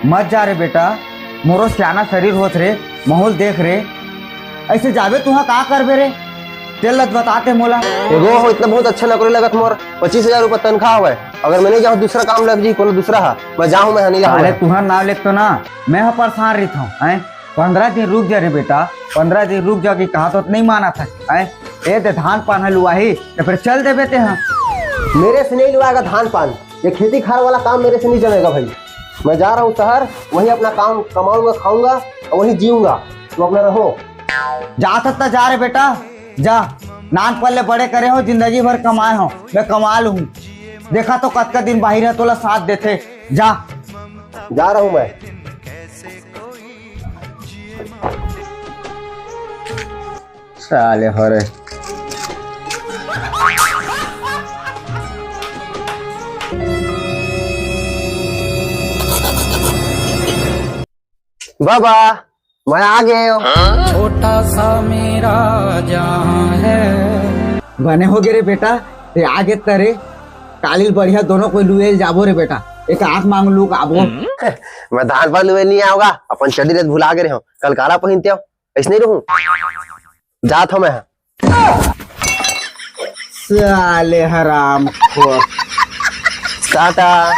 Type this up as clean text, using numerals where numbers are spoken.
मत जा रे बेटा, मोरो सियाना शरीर होत रे, माहौल देख रे। ऐसे जावे तुहा का करबे रे? तेल लत बताते मोला। एगो हो इतना बहुत अच्छा नौकरी लगत मोर 25,000 रुपया तनख्वाह हुआ। अगर मैं नहीं जाऊँ दूसरा काम लग जी कोनो दूसरा है, मैं जाऊँ मैं नहीं जाऊँ। अरे तुहर नाम लिख तो ना, मैं परेशान रहता हूँ। 15 दिन रुक जा रे बेटा, 15 दिन रुक जा कि कहा तो नहीं माना था। ए दे धान पान लुआही तो फिर चल दे बेटे। हाँ मेरे से नहीं लुआएगा धान पान, ये खेती खार वाला काम मेरे से नहीं चलेगा भाई। मैं जा रहा हूँ शहर, वहीं अपना काम कमाऊंगा, खाऊंगा और वहीं जीऊंगा। तो अपना रहो। जा सकता जा रे बेटा, जा। नान पल्ले बड़े करे हो, जिंदगी भर कमाए हो, मैं कमा लूँ। देखा तो कत का दिन बाहर है, तोला साथ देते। जा रहा हूँ मैं। साले हो रे। बाबा मैं आ गया हूँ। छोटा सा मेरा जहां है। बने हो गे रे बेटा, ते आगे तरे कालिल बढ़िया दोनों कोई लुए जाबो रे बेटा। एक आंख मांग लू आबो। मैं धान पान लुए नहीं आऊंगा, अपन चड्डी रेत भुला गए हो, कल काला पहनते हो, ऐसे नहीं रहूं। जात हूं मैं। साले हराम खोर। टाटा।